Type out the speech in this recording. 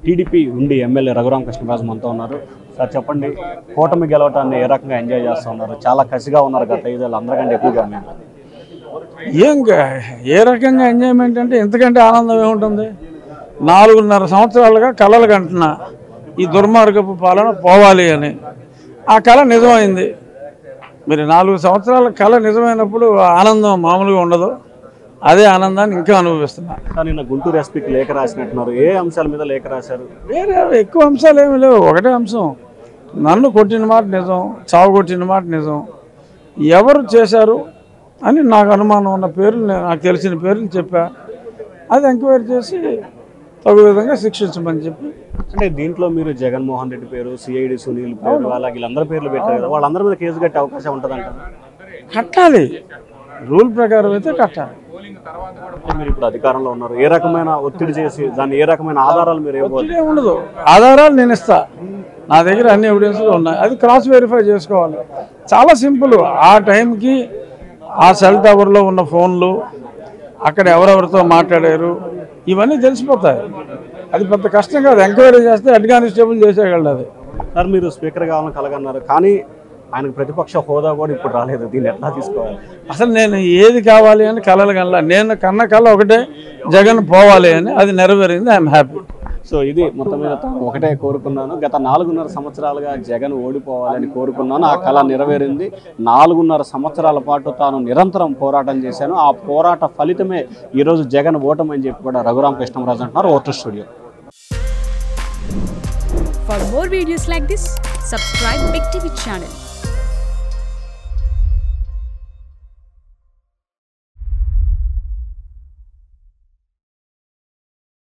TDP ఉండి MLA Raghurama Krishnaraju మనతో ఉన్నారు. సార్ చెప్పండి, కూటమి గెలవటాన్ని ఏ రకంగా ఎంజాయ్ చేస్తున్నారు? చాలా కసిగా ఉన్నారు గత 5 ఏళ్ళు అందరికంటే ఎక్కువగా. ఏ రకంగా ఎంజాయ్మెంట్ అంటే ఇంతకంటే ఆనందం ఏముంటుంది? 4.5 సంవత్సరాలుగా కలలు కంటున్నా ఈ దుర్మార్గపు పాలన పోవాలి అని. ఆ కళ నిజమైంది. మీరు 4 సంవత్సరాల కళ నిజమైనప్పుడు ఆనందం మామూలుగా ఉండదు. అదే ఆనందాన్ని ఇంకా అనుభవిస్తున్నా. నిన్న గుంటూరు ఎస్పీకి లేఖ రాసినట్టున్నారు. ఏ అంశాల మీద లేఖ రాశారు? వేరే ఎక్కువ అంశాలు ఏమి లేవు. ఒకటే అంశం, నన్ను కొట్టిన మాట నిజం, చావు కొట్టిన మాట నిజం. ఎవరు చేశారు అని నాకు అనుమానం ఉన్న పేర్లు, నాకు తెలిసిన పేర్లు చెప్పా. అది ఎంక్వైరీ చేసి తగు విధంగా శిక్షించమని చెప్పి. అంటే దీంట్లో మీరు జగన్మోహన్ రెడ్డి పేరు, సిఐడి సునీల్ పేరు, అలాగే వీళ్ళందరి పేర్లు పెట్టారు కదా, వాళ్ళందరి మీద కేసు కట్టే అవకాశం ఉంటుందంట. కట్టాలి, రూల్ ప్రకారం అయితే కట్టాలి. మీరు ఇప్పుడు అధికారంలో ఉన్నారు, ఏ రకమైన ఒత్తిడి చేసి దాన్ని ఏ రకమైన ఆధారాలు మీరు ఒత్తిడి ఉండదు. ఆధారాలు నేను ఇస్తా, నా దగ్గర అన్ని ఎవిడెన్స్లు ఉన్నాయి. అది క్రాస్ వెరిఫై చేసుకోవాలి. చాలా సింపుల్. ఆ టైంకి ఆ సెల్ టవర్లో ఉన్న ఫోన్లు, అక్కడ ఎవరెవరితో మాట్లాడారు, ఇవన్నీ తెలిసిపోతాయి. అది పెద్ద కష్టం కాదు. ఎంక్వైరీ చేస్తే హెడ్ కానిస్టేబుల్ చేసేయగలడు. అది సార్, మీరు స్పీకర్ కావాలని కలగన్నారు, కానీ ఆయనకు ప్రతిపక్ష హోదా కూడా ఇప్పుడు రాలేదు. దీన్ని ఎట్లా తీసుకోవాలి? అసలు నేను ఏది కావాలి అని కలలు కల్లా, నేను కన్న కళ ఒకటే, జగన్ పోవాలి అని. అది నెరవేరింది. I'm happy. సో ఇది మొత్తం మీద ఒకటే కోరుకున్నాను. గత 4.5 సంవత్సరాలుగా జగన్ ఓడిపోవాలని కోరుకున్నాను. ఆ కళ నెరవేరింది. 4.5 సంవత్సరాల పాటు తాను నిరంతరం పోరాటం చేశాను. ఆ పోరాట ఫలితమే ఈరోజు జగన్ ఓటమని చెప్పి కూడా రఘురామ కృష్ణరాజు అంటున్నారు. Voter studio. For more videos like this, subscribe Big TV channel.